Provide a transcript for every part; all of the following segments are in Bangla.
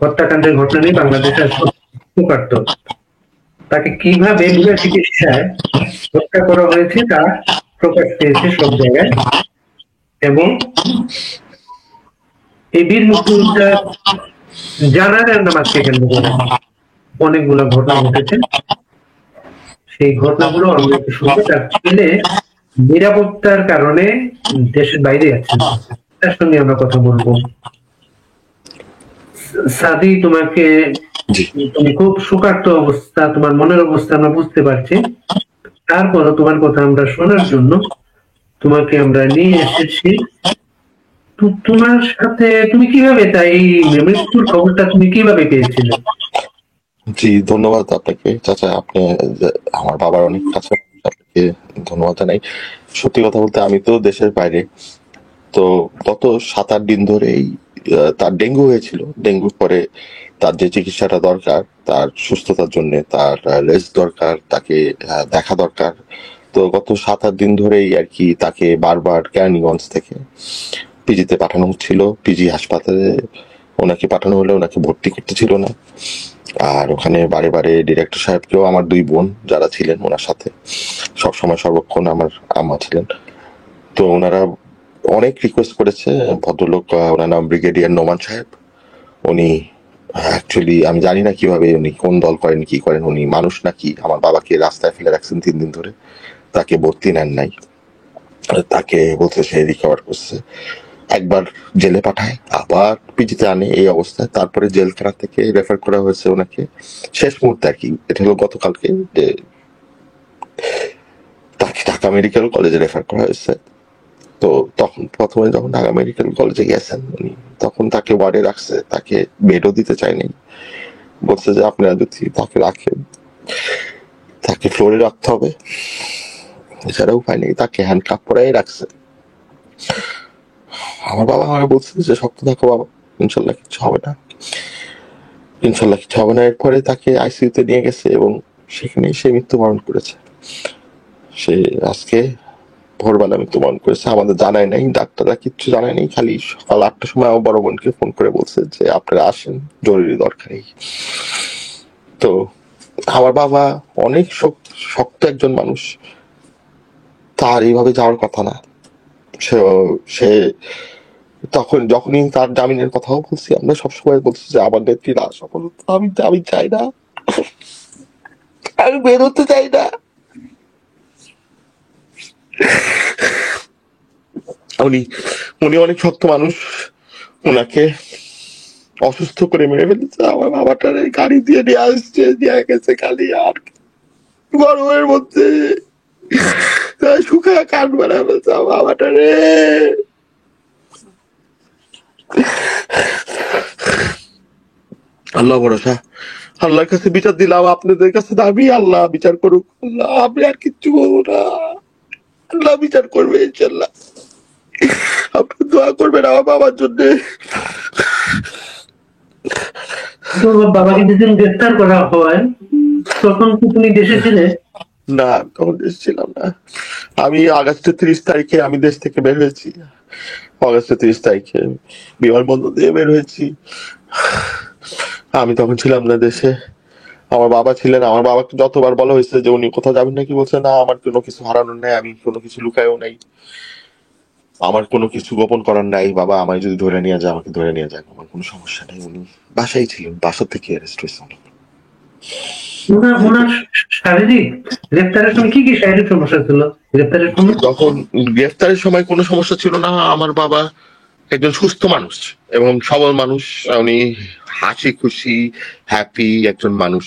হত্যাকাণ্ডের ঘটনা নিয়ে বাংলাদেশে শোকার্ত। তাকে কিভাবে বিনা চিকিৎসায় হত্যা করা হয়েছে তা প্রকাশ পেয়েছে সব জায়গায়, এবং এই বীর মুক্তিযোদ্ধা জানাজার নামাজকে কেন্দ্র করে অনেকগুলো ঘটনা ঘটেছে। সেই ঘটনাগুলো আমরা একটু শুনবো। তার ছেলে নিরাপত্তার কারণে দেশের বাইরে আছেন, তার সঙ্গে আমরা কথা বলবো। সাদি, তোমাকে, তুমি খুব শোকার্ত অবস্থা, তোমার মনের অবস্থা আমরা বুঝতে পারছি। তারপরও তোমার কথা আমরা শোনার জন্য তোমাকে আমরা নিয়ে এসেছি। তোমার সাথে তুমি কিভাবে তাই মৃত্যুর খবরটা তুমি কিভাবে পেয়েছিলে? জি, ধন্যবাদ আপনাকে চাচা। আপনি আমার বাবার অনেক কাছে, আপনাকে ধন্যবাদ জানাই। সত্যি কথা বলতে আমি তো দেশের বাইরে। তো গত 7-8 দিন ধরেই তার ডেঙ্গু হয়েছিল। ডেঙ্গুর পরে তার যে চিকিৎসাটা দরকার, তার সুস্থতার জন্য তার রেস্ট দরকার, তাকে দেখা দরকার। তো গত 7-8 দিন ধরেই আর কি তাকে বারবার কেরানীগঞ্জ থেকে পিজিতে পাঠানো হচ্ছিল। পিজি হাসপাতালে ওনাকে পাঠানো হলে ওনাকে ভর্তি করতে ছিল না। আর ওখানে বারে বারে ডিরেক্টর সাহেবকেও, আমার 2 বোন যারা ছিলেন ওনার সাথে সবসময় সর্বক্ষণ আমার আম্মা ছিলেন, তো ওনারা অনেক রিকোয়েস্ট করেছে। ভদ্রলোক, ওনার নাম ব্রিগেডিয়ার নোমান সাহেব। উনি অ্যাকচুয়ালি আমি জানি না কিভাবে উনি কোন দল করেন কি করেন, উনি মানুষ নাকি আমার বাবাকে রাস্তায় ফেলে রাখছেন 3 দিন ধরে, তাকে ভর্তি নেন নাই। তাকে বলছে সে রিকভার করছে। একবার জেলে পাঠায়, আবার পিজিতে আনে এই অবস্থায়। তারপরে জেলখানা থেকে রেফার করা হয়েছে ওনাকে শেষ মুহূর্তে আর কি, এটা হলো গতকালকে, যে তাকে ঢাকা মেডিকেল কলেজে রেফার করা হয়েছে। তো তখন প্রথমে যখন ঢাকা মেডিকেল কলেজে গেছেন উনি, তখন তাকে ওয়ার্ডে রাখছে, তাকে বেডও দিতে চায়নি। বলছে যে আপনারা যদি তাকে রাখেন তাকে ফ্লোরে রাখতে হবে, এছাড়া উপায় নেই। তাকে হ্যান্ডকাপ পরাই রাখছে। আমার বাবা আমাকে বলছে যে শক্ত থাকো বাবা, ইনশাল্লাহ কিছু হবে না, ইনশাল্লাহ কিছু হবে না। এরপরে তাকে আইসিইউতে নিয়ে গেছে এবং সেখানেই সে মৃত্যুবরণ করেছে। সে আজকে ভোরবেলা মৃত্যুবরণ করেছে, আমাদের জানায় নাই, ডাক্তাররা কিচ্ছু জানায় নাই। খালি সকাল 8টার সময় আমার বড় বোনকে ফোন করে বলছে যে আপনারা আসেন, জরুরি দরকারি। তো আমার বাবা অনেক শক্ত একজন মানুষ, তার এইভাবে যাওয়ার কথা না। সে তখন যখনই তার জামিনের কথাও বলছি, আমরা সবসময় বলছি যে আমার নেত্রী লাশ, আমি চাই না, আমি বেরোতে চাই না। উনি উনি অনেক শক্ত মানুষ, ওনাকে অসুস্থ করে মেরে ফেলেছে। আমার বাবাটার গাড়ি দিয়ে নিয়ে আসছে, নিয়ে গেছে খালি, আর গরমের মধ্যে শুকায় কাঠ বানা ফেলছে আমার বাবাটারে। আল্লাহ ভরসা, আল্লাহর কাছে বিচার দিলাম, আপনাদের কাছে দাবি আল্লাহ বিচার করুক। আল্লাহ, আমি আর কিচ্ছু বলবো না, আল্লাহ বিচার করবে ইনশাল্লাহ। আপনি দোয়া করবেন আমার বাবার জন্য। তোমার বাবাকে যেদিন গ্রেফতার করা হয় তখন কি তুমি দেশে ছিলে? না, তখন দেশ ছিলাম না। আমি আগস্টের 30 তারিখে আমি দেশ থেকে বের হয়েছি। আগস্টের 30 তারিখে বিমানবন্দর দিয়ে বের হয়েছি। আমি তখন ছিলাম না দেশে। আমার বাবা ছিলেন। আমার বাবাকে যতবার বলা হয়েছে যে উনি কোথাও যাবেন নাকি, বলছে না, আমার কোনো কিছু হারানোর নাই, আমি কোনো কিছু লুকায়ও নাই, আমার কোনো কিছু গোপন করার নাই। বাবা আমায় যদি ধরে নিয়ে যায় আমাকে ধরে নিয়ে যাক, আমার কোনো সমস্যা নেই। উনি বাসায় ছিলেন, বাসা থেকে অ্যারেস্ট হয়েছেন। ওনার শারীরিক গ্রেফতারের সময় কি কি শারীরিক সমস্যা ছিল গ্রেফতারের সময়? যখন গ্রেফতারের সময় কোনো সমস্যা ছিল না। আমার বাবা একজন সুস্থ মানুষ এবং সবল মানুষ। উনি হাসি খুশি হ্যাপি একজন মানুষ।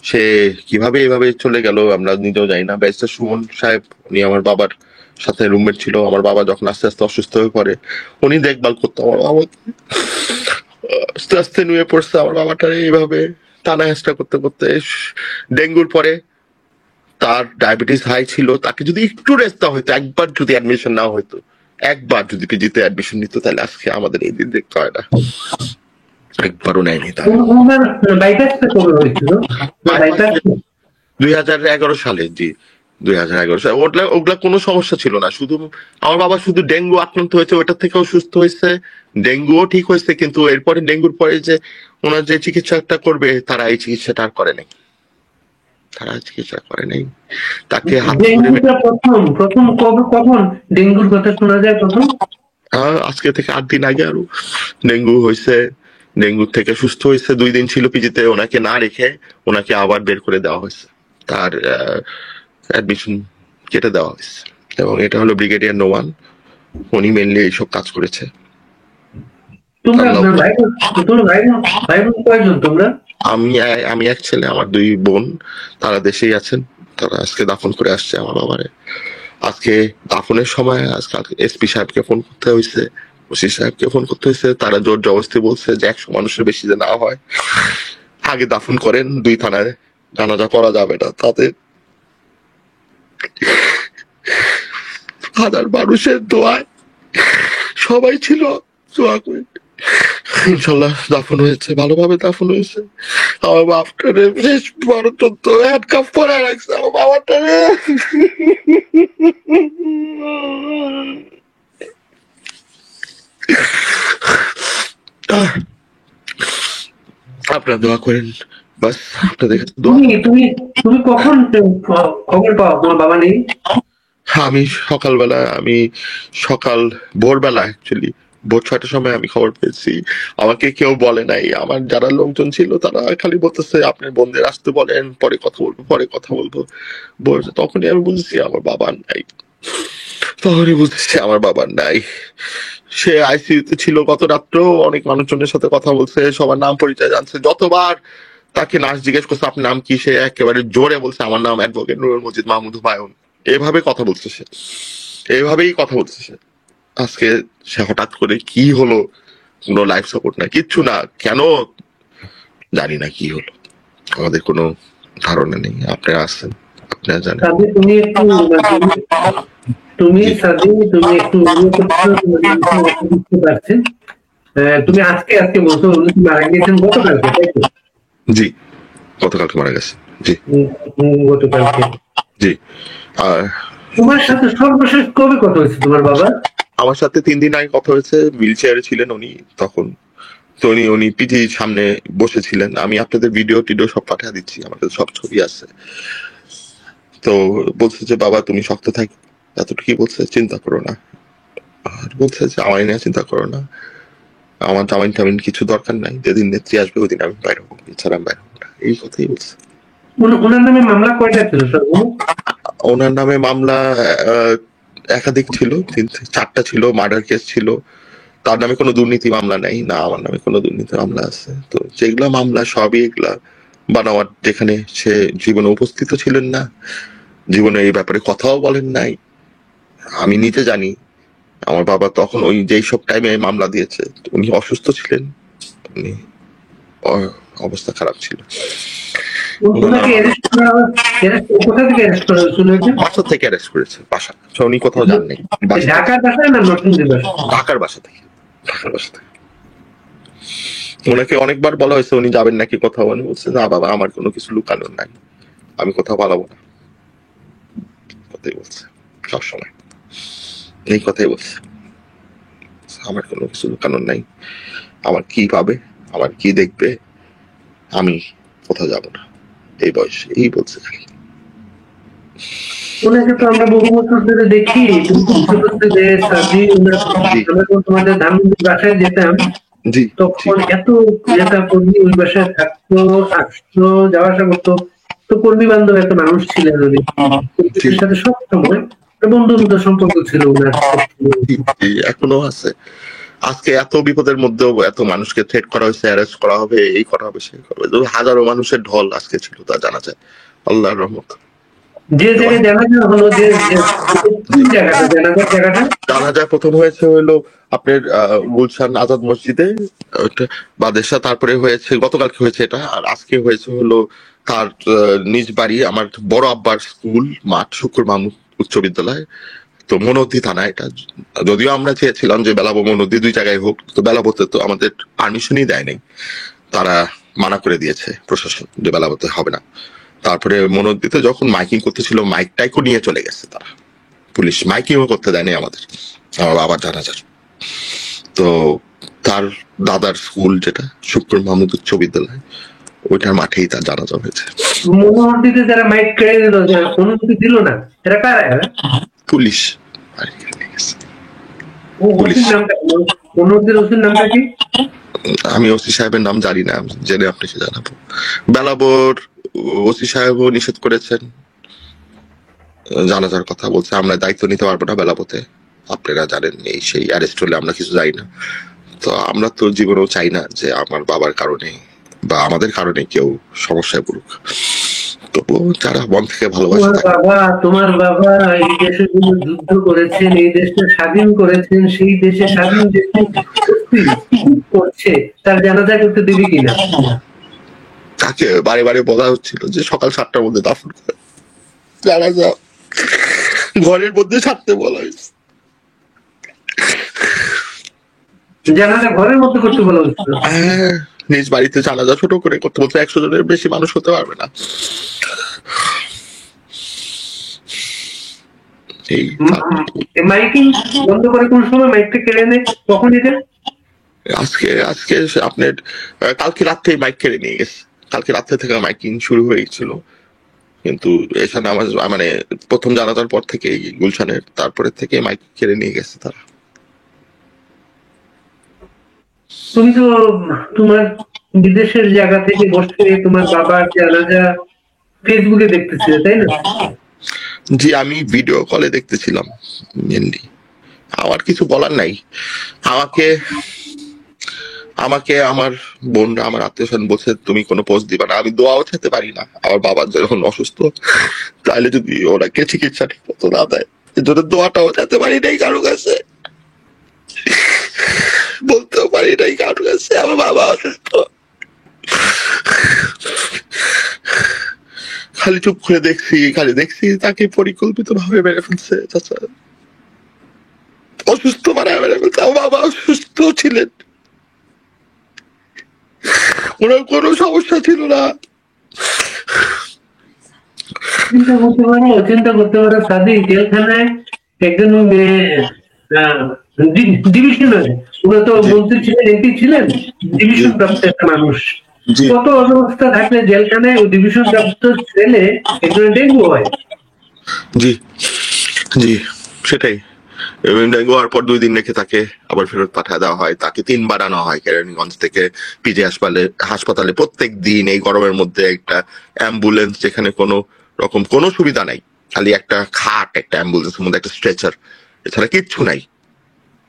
সে কিভাবে এভাবে চলে গেল আমরা নিজেও জানি না। ব্যারিস্টার সুমন সাহেব, উনি আমার বাবার সাথে রুমমেট ছিল। আমার বাবা যখন আস্তে আস্তে অসুস্থ হয়ে পড়ে, উনি দেখভাল করতো আমার বাবাকে। আস্তে আস্তে নুয়ে পড়ছে আমার বাবাটারে এইভাবে টানা হেঁচড়া করতে করতে। ডেঙ্গুর পরে তার ডায়াবেটিস হাই ছিল, তাকে যদি একটু রেস্ট দেওয়া হইতো, একবার যদি অ্যাডমিশন নেওয়া হইতো, একবার যদি পিজিতে অ্যাডমিশন নিত, তাহলে আজকে আমাদের এই দিন দেখতে হয় না। একবারও নেয়নি তার। বাইপাসটা কবে হয়েছিল? 2011 সালে। জি, 2011 ওগুলা ওগুলা কোনো সমস্যা ছিল না, শুধু আমার বাবা শুধু ডেঙ্গু আক্রান্ত হয়েছে, ওটা থেকেও সুস্থ হয়েছে, ডেঙ্গুও ঠিক হয়েছে, কিন্তু এরপরে ডেঙ্গুর পরে যে ওনার যে চিকিৎসাটা করবে তারা এই চিকিৎসাটা আর করে নাই, তারা চিকিৎসা করে নাই, তাকে হাত ধরে ডেঙ্গুটা প্রথম প্রথম কবে কখন ডেঙ্গুর কথা শোনা যায় প্রথম? আজকে থেকে 8 দিন আগে আরো ডেঙ্গু হয়েছে। ডেঙ্গু থেকে সুস্থ হয়েছে, 2 দিন ছিল পিজিতে, ওনাকে না রেখে ওনাকে আবার বের করে দেওয়া হয়েছে, তার অ্যাডমিশন কেটে দেওয়া হয়েছে। এবং এটা হলো ব্রিগেডিয়ার নোমান, উনি মেনলি এইসব কাজ করেছে। তোমরা আল্লাহ, আপনার ভাই তোমরা ভাই বোন কয়জন তোমরা? আমি এক ছেলে, আমার 2 বোন, তারা দেশেই আছেন। তারা আজকে দাফন করে আসছে আমার বাবারে। আজকে দাফনের সময় আজকে এসপি সাহেবকে ফোন করতে হয়েছে, ওসি সাহেবকে ফোন করতে হয়েছে, তারা জোর জবরদস্তি বলছে যে 100 মানুষের বেশি যে না হয়, আগে দাফন করেন, 2 থানায় জানাজা করা যাবে না, তাতে হাজার মানুষের দোয়ায় সবাই ছিল, দোয়া করে ইনশাল্লাহ দাফন হয়েছে, ভালোভাবে দাফন হয়েছে। আমার বাপটারে বেশ বড় তত্ত্ব হ্যান্ড কাপ পরে রাখছে আমার বাবাটারে। আপনারা দোয়া করেন, বাস আপনাদের কাছে দোয়া। তুমি তুমি তুমি কখন খবর পাও তোমার বাবা নেই? আমি সকালবেলা, ভোরবেলা অ্যাকচুয়ালি ভোর 6টার সময় আমি খবর পেয়েছি। আমাকে কেউ বলে নাই, আমার যারা লোকজন ছিল তারা খালি বলতেছে আপনার বোনদের আসতে বলেন, পরে কথা বলবো, পরে কথা বলবো বলছে। তখনই আমি বুঝেছি আমার বাবা নাই, তখনই বুঝেছি আমার বাবা নাই। সে আইসিইউতে ছিল, গত রাত্রেও অনেক মানুষজনের সাথে কথা বলছে, সবার নাম পরিচয় জানছে। যতবার তাকে নার্স জিজ্ঞেস করছে আপনার নাম কি, সে একেবারে জোরে বলছে আমার নাম অ্যাডভোকেট নুরুল মজিদ মাহমুদ হুমায়ুন। এভাবে কথা বলছে সে, এভাবেই কথা বলছে সে। আজকে সে হঠাৎ করে কি হলো, কোনো লাইফ সাপোর্ট না, কিচ্ছু না, কেন জানি না কি হলো, আমাদের কোনো ধারণা নেই। আপনারা আসছেন, আপনারা জানেন। সাদি তুমি একটু তুমি সাদি তুমি একটু বুঝতে পারছেন। তুমি আজকে আজকে বলছো উনি মারা গিয়েছেন গতকালকে, তাই তো? জি, গতকালকে মারা গেছে। জি গতকালকে। জি। আর তোমার সাথে সর্বশেষ কবে কথা হয়েছে তোমার বাবা? আমার সাথে 3 দিন আগে কথা হয়েছে, হুইল চেয়ারে ছিলেন উনি তখন। তো উনি পিজির সামনে বসেছিলেন। আমি আপনাদের ভিডিও টিডিও সব পাঠিয়ে দিচ্ছি, আমার কাছে সব ছবি আছে। তো বলছে যে বাবা তুমি শক্ত থাকো, এতটুকুই বলছে, চিন্তা করো না। আর বলছে যে আমায় নিয়ে চিন্তা করো না, আমার জামিন টামিন কিছু দরকার নাই, যেদিন নেত্রী আসবে ওই দিন আমি বাইরে হবো, এছাড়া আমি বাইরে হবো না, এই কথাই বলছে। ওনার নামে মামলা কয়টা ছিল স্যার? ওনার নামে মামলা একাধিক ছিল, 4টা ছিল, মার্ডার কেস ছিল। তার নামে কোনো দুর্নীতি মামলা নাই, না আমার নামে কোনো দুর্নীতি মামলা আছে। তো যেগুলা মামলা সবই এগুলা বানাওয়ার, যেখানে সে জীবনে উপস্থিত ছিলেন না, জীবনে এই ব্যাপারে কথাও বলেন নাই। আমি নিজে জানি আমার বাবা তখন ওই যেই সব টাইমে মামলা দিয়েছে উনি অসুস্থ ছিলেন, উনি অবস্থা খারাপ ছিল। বাসা থেকে অ্যারেস্ট করেছে, বাসা, উনি কোথাও যান নাই, ঢাকার বাসায় না নরসিংদীর বাসায়? ঢাকার বাসা থেকে, ঢাকার বাসা থেকে। ওনাকে অনেকবার বলা হয়েছে উনি যাবেন নাকি কোথাও, উনি বলছে না বাবা আমার কোনো কিছু লুকানোর নাই, আমি কোথাও পালাবো না, কথাই বলছে সবসময়, এই কথাই বলছে, আমার কোনো কিছু লুকানোর নাই, আমার কি পাবে, আমার কি দেখবে, আমি কোথাও যাবো না, এই বয়সে এই বলছে খালি। ওনাকে তো আমরা বহু বছর ধরে দেখি, আমরা তোমাদের ধানমন্ডির বাসায় যেতাম, জি তখন এত নেতা কর্মী ওই বাসায় থাকতো, আসতো, যাওয়া আসা করতো। তো কর্মী বান্ধব এত মানুষ ছিলেন উনি, সাথে সব সময় বন্ধুত্ব সম্পর্ক ছিল ওনার। এখনো আছে। আজকে এত বিপদের মধ্যেও এত মানুষকে থ্রেট করা হয়েছে, অ্যারেস্ট করা হবে, এই করা হবে, সেই করা হবে, হাজারো মানুষের ঢল আজকে ছিল, তা জানা যায় আল্লাহর রহমত। যে জায়গায় জানাজা হলো, যে জায়গাটা জানাজা প্রথম হয়েছে হলো আপনার গুলশান আজাদ মসজিদে বাদেশা, তারপরে হয়েছে গতকালকে হয়েছে এটা, আর আজকে হয়েছে হলো তার নিজ বাড়ি, আমার বড় আব্বার স্কুল মাঠ, শুক্র মাহমুদ উচ্চ বিদ্যালয়, তো মনোধি থানা এটা। যদিও আমরা চেয়েছিলাম যে বেলাবো মনোধি 2 জায়গায় হোক, তো বেলাবোতে তো আমাদের পারমিশনই দেয় নাই, তারা মানা করে দিয়েছে প্রশাসন যে বেলাবোতে হবে না। তারপরে মনোদিতে যখন মাইকিং করতেছিল মাইক টাইকও নিয়ে চলে গেছে তারা, পুলিশ মাইকিংও করতে দেয়নি আমাদের, আমার বাবার জানাজার। তো তার দাদার স্কুল যেটা শুক্র মাহমুদ উচ্চ বিদ্যালয়, ওইটার মাঠেই তার জানাজা হয়েছে। মনোহরদীতে যারা মাইক কেড়ে দিল, যারা অনুমতি দিল না, এরা কারা? এরা পুলিশ বাড়ি থেকে নিয়ে গেছে। পুলিশ। ওসির নামটা, মনোহরদীর ওসির নামটা কি? আমি ওসি সাহেবের নাম জানি না, জেনে আপনাকে জানাবো। বেলাবর ওসি সাহেবও নিষেধ করেছেন, জানাজার কথা বলছে আমরা দায়িত্ব নিতে পারবো না বেলাবতে, আপনারা জানেন এই সেই অ্যারেস্ট হলে আমরা কিছু যাই না। তো আমরা তো জীবনেও চাই না যে আমার বাবার কারণে বা আমাদের কারণে কেউ সমস্যায় পড়ুক। তবুও যারা মন থেকে ভালোবাসে তোমার বাবা এই দেশের জন্য যুদ্ধ করেছেন, এই দেশটা স্বাধীন করেছেন, সেই দেশে স্বাধীন দেশে করছে, তার জানাজা করতে দিবি কিনা? তাকে বারে বারে বলা হচ্ছিল যে সকাল 7টার মধ্যে দাফন করে জানাজা ঘরের মধ্যে ছাড়তে বলা হয়েছে। জানাজা ঘরের মধ্যে করতে বলা হচ্ছিল? হ্যাঁ, নিজ বাড়িতে জানাজা ছোট করে করতে বলতে, 100 জনের বেশি মানুষ হতে পারবে না। এই মাইকিং বন্ধ করে কোন সময় মাইকটা কেড়ে নেয়, কখন এটা? আজকে আজকে আপনার কালকে রাত্রে মাইক কেড়ে নিয়ে গেছে, কালকে রাত্রে থেকে মাইকিং শুরু হয়ে গেছিল, কিন্তু এখানে আমার মানে প্রথম জানাজার পর থেকে গুলশানের তারপরে থেকে মাইক কেড়ে নিয়ে গেছে তারা। তুমি তো তোমার বিদেশের জায়গা থেকে বসে তোমার বাবার জানাজা ফেসবুকে দেখতেছিলে, তাই না? জি, আমি ভিডিও কলে দেখতেছিলাম মেনলি। আমার কিছু বলার নাই। আমাকে আমাকে আমার বোনরা, আমার আত্মীয় স্বজন বলছে তুমি কোনো পোস্ট দিবা না। আমি দোয়াও চাইতে পারি না আমার বাবার যখন অসুস্থ, তাহলে যদি ওনাকে চিকিৎসা ঠিক মতো না দেয়, এজন্য দোয়াটাও চাইতে পারি নাই কারো কাছে, বলতেও পারি নাই কারো কাছে আমার বাবা অসুস্থ। খালি চুপ করে দেখছি তাকে পরিকল্পিত ভাবে মেরে ফেলছে চাচা, অসুস্থ মেরে ফেলছে। আমার বাবা অসুস্থ ছিলেন, ওনার কোনো সমস্যা ছিল না। চিন্তা করতে পারো সাদি জেলখানায় একজন ডিভিশনার, ওরা তো মন্ত্রী ছিলেন, এমপি ছিলেন, ডিভিশন প্রাপ্ত একটা মানুষ, কত অবস্থা থাকলে জেলখানায় ওই ডিভিশন প্রাপ্ত ছেলে একজন ডেঙ্গু হয়। জি জি, সেটাই। ডেঙ্গু হওয়ার পর 2 দিন রেখে তাকে আবার ফেরত পাঠিয়ে দেওয়া হয়। তাকে 3বার আনা হয় কেরানীগঞ্জ থেকে পিজি হাসপাতালে প্রত্যেক দিন এই গরমের মধ্যে। একটা অ্যাম্বুলেন্স যেখানে কোনো রকম কোনো সুবিধা নাই, খালি একটা খাট, একটা অ্যাম্বুলেন্সের মধ্যে একটা স্ট্রেচার, এছাড়া কিচ্ছু নাই।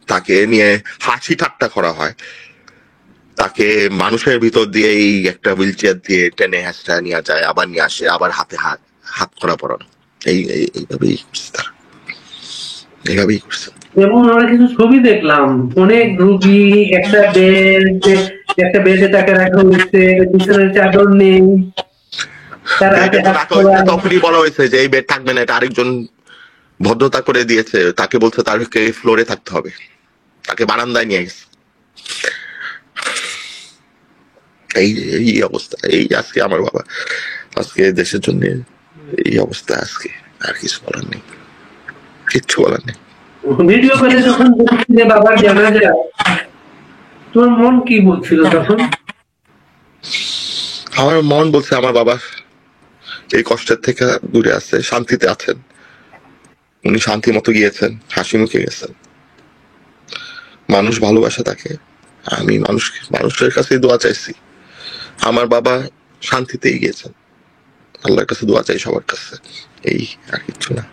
তাকে নিয়ে হাসি ঠাট্টা করা হয়, তাকে মানুষের ভিতর দিয়ে এই একটা হুইল চেয়ার দিয়ে টেনে হ্যাঁচড়া নিয়ে যায়, আবার নিয়ে আসে, আবার হাতে হাত করা পরানো। এইভাবেই করছে তারা, এইভাবেই করছে। এবং আমরা কিছু ছবি দেখলাম, অনেক রুগী একটা বেডে তাকে রাখা হয়েছে, বিছানার চাদর নেই, তার হাতে তখনই বলা হয়েছে যে এই বেড থাকবে না, এটা আরেকজন ভদ্রতা করে দিয়েছে, তাকে বলছে তাকে ফ্লোরে থাকতে হবে, তাকে বারান্দায় নিয়ে গেছে। এই অবস্থা, এই আজকে আমার বাবা আজকে দেশের জন্য এই অবস্থা। আজকে আর কিছু বলার নেই, কিচ্ছু বলার নেই। ভিডিও কলে যখন দেখছিলে বাবার জানাজা, তোমার মন কি বলছিল তখন? আমার মন বলছে আমার বাবা এই কষ্টের থেকে দূরে আছে, শান্তিতে আছেন, উনি শান্তি মতো গিয়েছেন, হাসি মুখে গেছেন, মানুষ ভালোবাসে তাকে। আমি মানুষের কাছে দোয়া চাইছি, আমার বাবা শান্তিতেই গিয়েছেন, আল্লাহর কাছে দোয়া চাই সবার কাছে, এই আর কিছু না।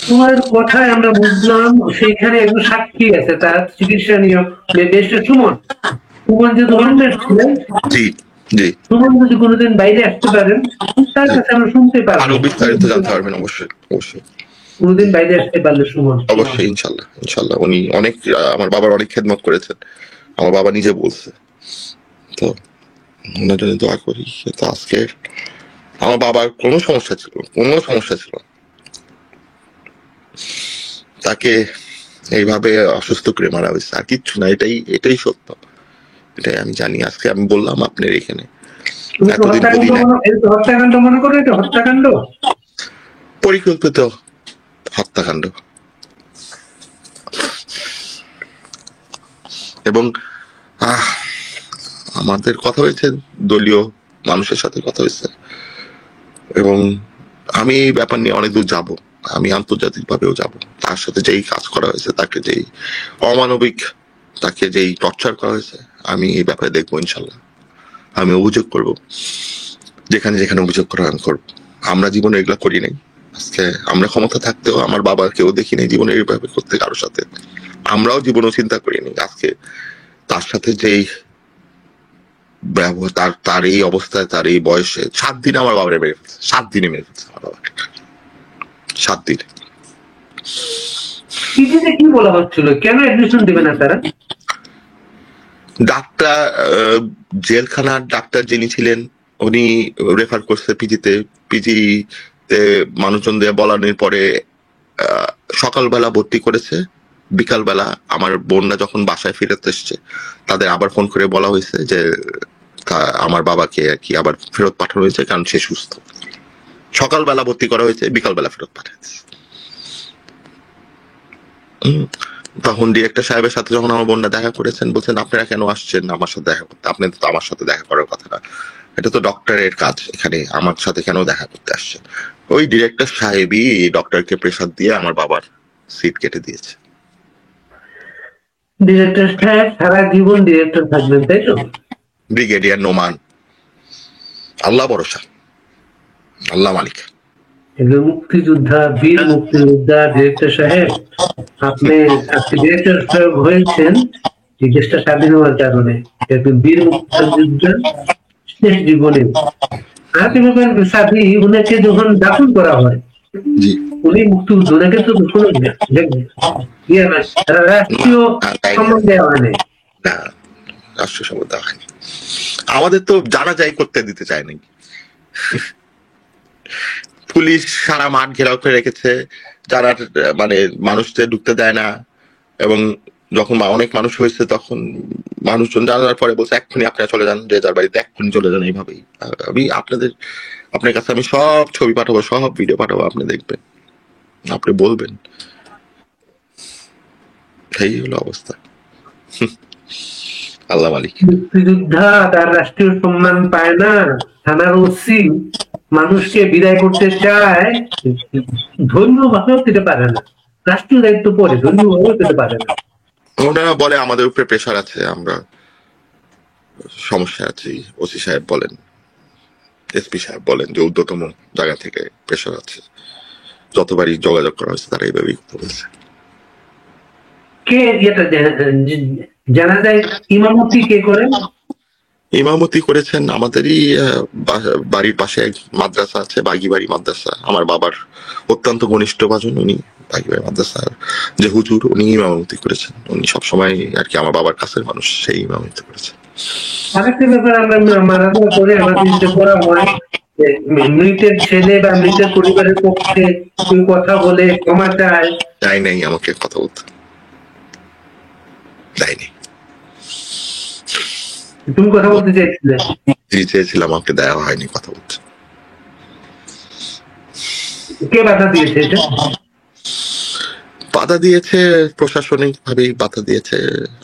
তোমার কথায় আমরা বুঝলাম সেইখানে একজন সাক্ষী আছে, তার চিকিৎসা নিয়ে দেশটা সুমন যে ধর্মের ছিলেন। জি জি, সুমন যদি কোনোদিন বাইরে আসতে পারেন, তার কাছে আমরা শুনতে পারবো, আরো বিস্তারিত জানতে পারবেন। অবশ্যই অবশ্যই, কোনোদিন বাইরে আসতে পারলে সুমন অবশ্যই, ইনশাল্লাহ। উনি অনেক আমার বাবার অনেক খেদমত করেছেন, আমার বাবা নিজে বলছে। তো ওনার জন্য দোয়া করি। তো আজকে আমার বাবার কোনো সমস্যা ছিল না, তাকে এইভাবে অসুস্থ করে মারা হয়েছে, আর কিচ্ছু না। এটাই সত্য, এটাই আমি জানি। আজকে আমি বললাম আপনার এখানে তুমি তো এতদিন বলি না, হত্যাকাণ্ড মনে করো, এটা হত্যাকাণ্ড। পরিকল্পিত হত্যাকাণ্ড। এবং আমাদের কথা হয়েছে, দলীয় মানুষের সাথে কথা হয়েছে, এবং আমি এই ব্যাপার নিয়ে অনেক দূর যাব। আমি আন্তর্জাতিক ভাবেও যাব। তার সাথে যেই কাজ করা হয়েছে, তাকে যেই অমানবিক, তাকে যেই টর্চার করা হয়েছে, আমি এই ব্যাপারে দেখবো ইনশাল্লাহ। আমি অভিযোগ করব, যেখানে যেখানে অভিযোগ করা আমি করবো। আমরা জীবনে এগুলা করি নাই। আজকে আমরা ক্ষমতা থাকতেও আমার বাবা কেউ দেখি নাই জীবনে এইভাবে করতে কারোর সাথে। আমরাও জীবনেও চিন্তা করিনি আজকে তার সাথে যেই ব্যবহার, তার এই অবস্থায়, তার এই বয়সে 7 দিনে আমার বাবারে মেরে ফেলছে। 7 দিনে মেরে ফেলছে আমার বাবাকে। 7 দিনে। পিজিতে কি বলা হচ্ছিল, কেন অ্যাডমিশন দিবে না তারা? ডাক্তার, জেলখানার ডাক্তার যিনি ছিলেন, উনি রেফার করছে পিজিতে। পিজিতে মানুষজন দিয়ে বলানোর পরে সকালবেলা ভর্তি করেছে, বিকালবেলা আমার বোনরা যখন বাসায় ফেরত এসছে, তাদের আবার ফোন করে বলা হয়েছে যে আমার বাবাকে আর কি আবার ফেরত পাঠানো হয়েছে, কারণ সে সুস্থ। সকালবেলা ভর্তি করা হয়েছে, বিকালবেলা ফেরত পাঠাচ্ছে। তখন ডিরেক্টর সাহেবের সাথে যখন আমার বোনরা দেখা করেছেন, বলছেন আপনারা কেন আসছেন আমার সাথে দেখা করতে? আপনাদের তো আমার সাথে দেখা করার কথা না, এটা তো ডক্টরের কাজ, এখানে আমার সাথে কেন দেখা করতে আসছেন? ওই ডিরেক্টর সাহেবই ডক্টরকে প্রেসার দিয়ে আমার বাবার সিট কেটে দিয়েছে। ডিরেক্টর সাহেব সারা জীবন ডিরেক্টর থাকবেন, তাই তো? ব্রিগেডিয়ার নোমান, আল্লাহ ভরসা, আল্লাহ মালিক। মুক্তিযোদ্ধা, বীর মুক্তিযোদ্ধা ডিরেক্টর সাহেব, আপনি আজকে ডিরেক্টর সাহেব হয়েছেন এই দেশটা স্বাধীন হওয়ার কারণে। একজন বীর মুক্তিযোদ্ধা শেষ জীবনে। আর কি ব্যাপার, সাথী উনাকে যখন দাফন করা হয়, জি, উনি মুক্তিযুদ্ধ, ওনাকে তো কোনো রাষ্ট্রীয় সম্মান দেওয়া হয়নি। না, রাষ্ট্র সম্মান দেওয়া হয়নি। আমাদের তো জানাজাই করতে দিতে চায় নাই। পুলিশ সারা মাঠ ঘেরাও করে রেখেছে, যারা মানে মানুষদের ঢুকতে দেয় না। এবং যখন অনেক মানুষ হয়েছে, তখন মানুষজন জানার পরে বলছে এক্ষুনি আপনারা চলে যান, যে যার বাড়িতে এক্ষুনি চলে যান। এইভাবেই আমি আপনার কাছে আমি সব ছবি পাঠাবো, সব ভিডিও পাঠাবো, আপনি দেখবেন, আপনি বলবেন। এই হলো অবস্থা। আল্লাহ মালিক। মুক্তিযোদ্ধা তার রাষ্ট্রীয় সম্মান পায় না। থানার ওসি মানুষকে বিদায় করতে চায়, ধর্মীয় ভাবেও দিতে পারে না। রাষ্ট্রীয় দায়িত্ব পরে ধর্মীয় ভাবেও দিতে পারে না। ওনারা বলে আমাদের উপরে প্রেশার আছে, আমরা সমস্যা আছি। ওসি সাহেব বলেন, এসপি সাহেব বলেন যে ঊর্ধ্বতম জায়গা থেকে প্রেশার আছে। যতবারই যোগাযোগ করা হয়েছে তারা এইভাবেই কথা বলছে। কে এটা জানা যায়? ইমামতি কে করেন? ইমামতি করেছেন আমাদেরই বাড়ির পাশে এক মাদ্রাসা আছে, বাগিবাড়ি মাদ্রাসা। আমার বাবার অত্যন্ত ঘনিষ্ঠ ভাজন, উনি বাগিবাড়ি মাদ্রাসার যে হুজুর, উনি ইমামতি করেছেন। উনি সবসময় আর কি আমার বাবার কাছের মানুষ, সেই ইমামতি করেছেন। আরেকটা ব্যাপার, আমরা মারা যাওয়ার পরে আমাদের যে করা হয়, মৃতের ছেলে বা মৃতের পরিবারের পক্ষে কেউ কথা বলে ক্ষমা চায়। তাই নাই আমাকে কথা বলতে, দেয়নি। তুমি কথা বলতে চাইছিলে? জি, চেয়েছিলাম, আমাকে দেওয়া হয়নি কথা বলতে। কে বাধা দিয়েছে এটা? বাধা দিয়েছে প্রশাসনিক ভাবেই বাধা দিয়েছে,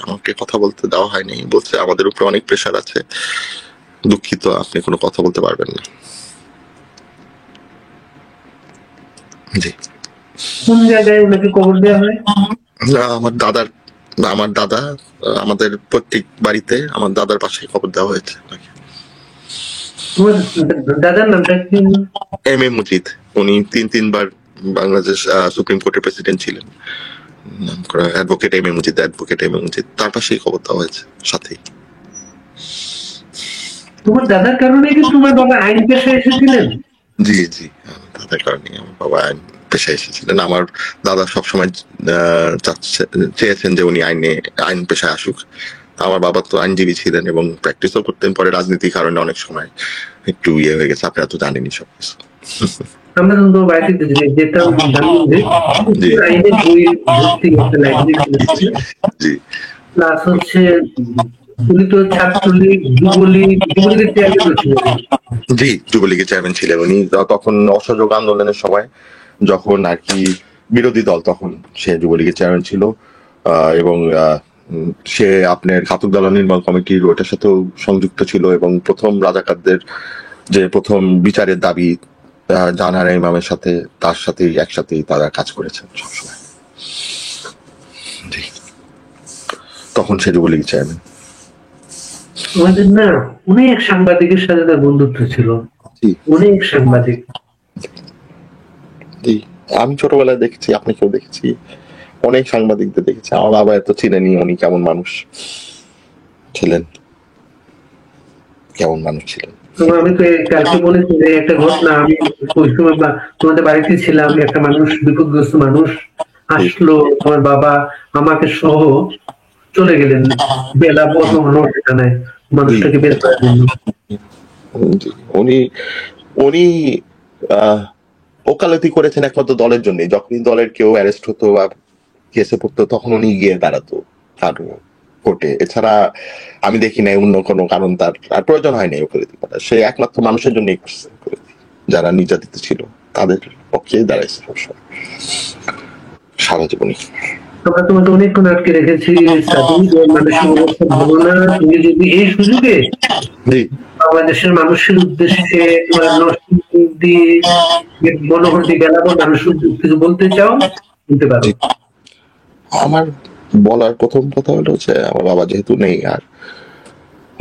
আমাকে কথা বলতে দেওয়া হয়নি। বলছে আমাদের উপরে অনেক প্রেশার আছে, দুঃখিত, আপনি কোনো কথা বলতে পারবেন না। জি। কোন জায়গায় ওনাকে কবর দেওয়া হয়? আমার দাদা, আমাদের প্রত্যেক বাড়িতে আমার দাদার পাশে কবর দেওয়া হয়েছে। তোমার দাদার নামটা কি? এম এ মুজিদ। উনি তিনবার বাংলাদেশ সুপ্রিম কোর্টের প্রেসিডেন্ট ছিলেন। নাম করা অ্যাডভোকেট এম এ মুজিদ, তার পাশেই কবর দেওয়া হয়েছে সাথেই। তোমার দাদার কারণে কি তোমার বাবা আইন পেশায় এসেছিলেন? জি জি, দাদার কারণে আমার বাবা আইন পেশায় এসেছিলেন। আমার দাদা সবসময় চেয়েছেন যে উনি আইন পেশায় আসুক। আমার বাবা তো আইনজীবী ছিলেন এবং প্র্যাকটিসও করতেন। পরে রাজনীতির কারণে অনেক সময় একটু হয়ে গেছে, আপনারা তো জানেনই সবকিছু। আমরা তো বাড়িতে যেতাম, আইনের বই ভর্তি করতে লাইব্রেরি, প্লাস হচ্ছে উনি তো ছাত্রলীগ, যুবলীগের চেয়ারম্যান ছিলেন। জি, যুবলীগের চেয়ারম্যান ছিলেন উনি। তখন অসহযোগ আন্দোলনের সময় যখন আর কি বিরোধী দল, তখন সে যুবলীগের চেয়ারম্যান ছিল। এবং সে আপনার ঘাতক দল নির্মূল কমিটির ওটার সাথেও সংযুক্ত ছিল, এবং প্রথম রাজাকারদের যে প্রথম বিচারের দাবি জানার ইমামের সাথে, তার সাথে একসাথেই তারা কাজ করেছেন সবসময়। জি, তখন সে যুবলীগের চেয়ারম্যান। আমাদের না অনেক সাংবাদিকের সাথে তার বন্ধুত্ব ছিল, জি অনেক সাংবাদিক। জি, আমি ছোটবেলায় দেখেছি, আপনাকেও দেখেছি, অনেক সাংবাদিকদের দেখেছি। আমার বাবা এত চিনেনি উনি কেমন মানুষ ছিলেন, কেমন মানুষ ছিলেন। আমি তো কালকে বলেছি যে একটা ঘটনা, আমি ওই সময় তোমাদের বাড়িতে ছিলাম, একটা মানুষ, বিপদগ্রস্ত মানুষ আসলো, আমার বাবা আমাকে সহ চলে গেলেন বেলা বড় ঠিকানায় মানুষটাকে বের করার জন্য। জি, উনি উনি ওকালতি করেছেন একমাত্র দলের জন্য। যখনই দলের কেউ অ্যারেস্ট হতো বা কেসে পড়তো, তখন উনি গিয়ে দাঁড়াতো কারো কোর্টে। এছাড়া আমি দেখি নাই অন্য কোনো কারণ তার আর প্রয়োজন হয় নাই ওকালতি করা। সে একমাত্র মানুষের জন্যই করছে ওকালতি। যারা নির্যাতিত ছিল তাদের পক্ষে দাঁড়াইছে সবসময় সারা জীবনই। আমরা তোমাকে অনেকক্ষণ আটকে রেখেছি সাথী, মানুষের অবস্থা ভালো না। তুমি যদি এই সুযোগে জি, বাংলাদেশের মানুষের উদ্দেশ্যে তোমার নরসিংদী মনোহরদী বেলাবো মানুষের উদ্দেশ্যে কিছু বলতে চাও, বলতে পারো। জি, আমার বলার প্রথম কথা হলো যে আমার বাবা যেহেতু নেই আর,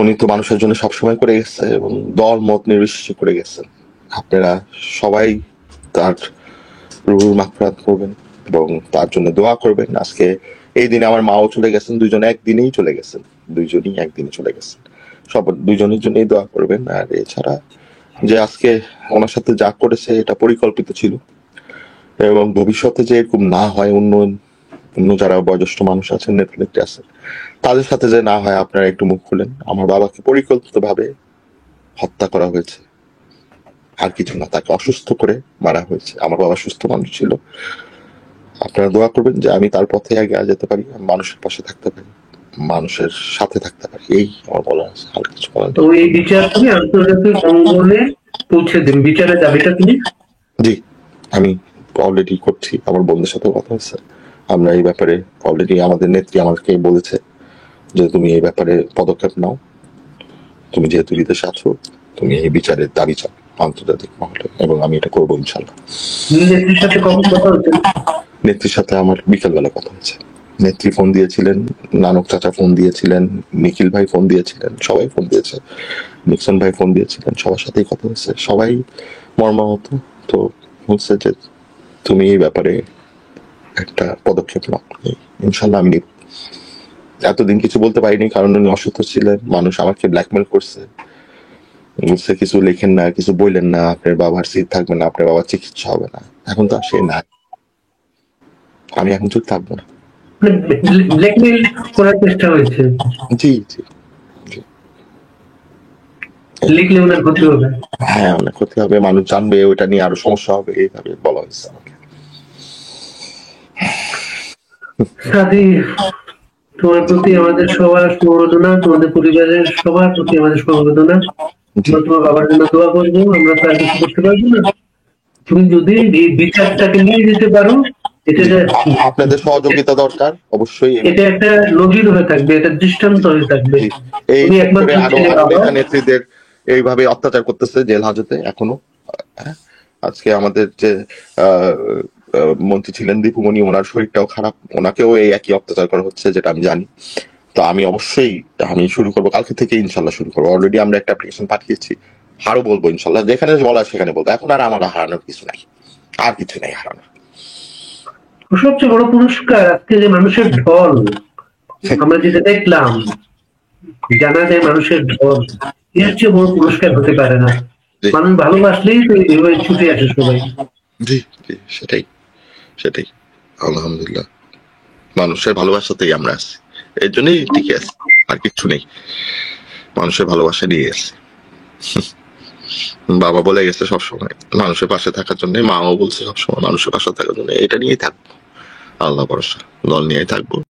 উনি তো মানুষের জন্য সবসময় করে গেছে এবং দল মত নির্বিশেষে করে গেছেন। আপনারা সবাই তার রুহুর মাগফিরাত করবেন এবং তার জন্য দোয়া করবেন। আজকে এই দিনে আমার মাও চলে গেছেন, দুইজনে একদিনেই চলে গেছেন, দুইজনই একদিনে চলে গেছেন। সব দুইজনের জন্যই দোয়া করবেন। আর এছাড়া যে আজকে ওনার সাথে যা করেছে এটা পরিকল্পিত ছিল, এবং ভবিষ্যতে যে এরকম না হয়, অন্য যারা বয়োজ্যেষ্ঠ মানুষ আছেন, নেতৃত্বে আছেন, তাদের সাথে যে না হয়, আপনারা একটু মুখ খুলেন। আমার বাবাকে পরিকল্পিতভাবে হত্যা করা হয়েছে, আর কিছু না। তাকে অসুস্থ করে মারা হয়েছে। আমার বাবা সুস্থ মানুষ ছিল। আপনারা দোয়া করবেন যে আমি তার পথে আগে যেতে পারি, আমি মানুষের পাশে থাকতে পারি, মানুষের সাথে থাকতে পারি। এই আমার বলা আছে, আর কিছু বলার তো এই বিচার তুমি আন্তর্জাতিক অঙ্গনে পৌঁছে দিন, বিচারের দাবিটা তুমি। জি, আমি অলরেডি করছি, আমার বন্ধুদের সাথে কথা হচ্ছে। আমরা এই ব্যাপারে অলরেডি, আমাদের নেত্রী আমাকে বলেছে যে তুমি এই ব্যাপারে পদক্ষেপ নাও। তুমি যেহেতু বিদেশে আছো, তুমি এই বিচারের দাবি চাও আন্তর্জাতিক মহলে, এবং আমি এটা করবো ইনশাল্লাহ। নেত্রীর সাথে কখন কথা হচ্ছে? নেত্রীর সাথে আমার বিকালবেলা কথা হচ্ছে। নেত্রী ফোন দিয়েছিলেন, নানক চাচা ফোন দিয়েছিলেন, নিখিল ভাই ফোন দিয়েছিলেন, সবাই ফোন দিয়েছে, নিক্সন ভাই ফোন দিয়েছিলেন, সবার সাথেই কথা হচ্ছে। সবাই মর্মাহত। তো বলছে যে তুমি এই ব্যাপারে একটা পদক্ষেপ নাও। ইনশাল্লাহ আমি নিব। এতদিন কিছু বলতে পারিনি কারণ উনি অসুস্থ ছিলেন। মানুষ আমাকে ব্ল্যাকমেল করছে, বলছে কিছু লেখেন না, কিছু বললেন না, আপনার বাবার সিট থাকবে না, আপনার বাবার চিকিৎসা হবে না। এখন তো সে নাই, আমি এখন চুপ থাকবো না। ব্ল্যাকমেল করার চেষ্টা হয়েছে, জি জি জি, লিখলে ওনার ক্ষতি হবে। হ্যাঁ, অনেক ক্ষতি হবে, মানুষ জানবে, ওইটা নিয়ে আরো সমস্যা হবে, এইভাবে বলা হয়েছে আমাকে। সাথী, তোমার প্রতি আমাদের সবার সমবেদনা, তোমাদের পরিবারের সবার প্রতি আমাদের সমবেদনা। জি, আমরা তোমার বাবার জন্য দোয়া করবো, আমরা তো আর কিছু করতে পারবো না। তুমি যদি এই বিচারটাকে নিয়ে যেতে পারো, এটা আপনাদের সহযোগিতা দরকার অবশ্যই। এটা একটা নজির হয়ে থাকবে, এটা দৃষ্টান্ত হয়ে থাকবে। জি, এই তুমি করে একমাত্র আরো ছেলে আরো বাবা। নেতা নেত্রীদের এইভাবে অত্যাচার করতেছে জেল হাজতে এখনো। হ্যাঁ, আজকে আমাদের যে মন্ত্রী ছিলেন দীপুমণি, ওনার শরীরটাও খারাপ, ওনাকেও এই একই অত্যাচার করা হচ্ছে, যেটা আমি জানি। তো আমি অবশ্যই আমি শুরু করবো কালকে থেকে, ইনশাল্লাহ শুরু করবো। অলরেডি আমরা একটা অ্যাপ্লিকেশন পাঠিয়েছি, আরো বলবো ইনশাল্লাহ, যেখানে বলা সেখানে বলবো। এখন আর আমার হারানোর কিছু নাই, আর কিছু নাই হারানোর। সবচেয়ে বড় পুরস্কার আজকে যে মানুষের ঢল, আমরা যেটা দেখলাম, জানা যায় মানুষের ঢল, এর চেয়ে বড় পুরস্কার হতে পারে না। জি মানুষ ভালোবাসলেই তো এইভাবে ছুটে আসে সবাই। জি জি, সেটাই সেটাই। আলহামদুলিল্লাহ, মানুষের ভালোবাসাতেই আমরা আছি, এর জন্যই টিকে আছি, আর কিচ্ছু নেই। মানুষের ভালোবাসা নিয়ে এসেছি। বাবা বলে গেছে সবসময় মানুষের পাশে থাকার জন্য, মাও বলছে সবসময় মানুষের পাশে থাকার জন্য। এটা নিয়েই থাকবো, আল্লাহ ভরসা, দল নিয়েই থাকবো।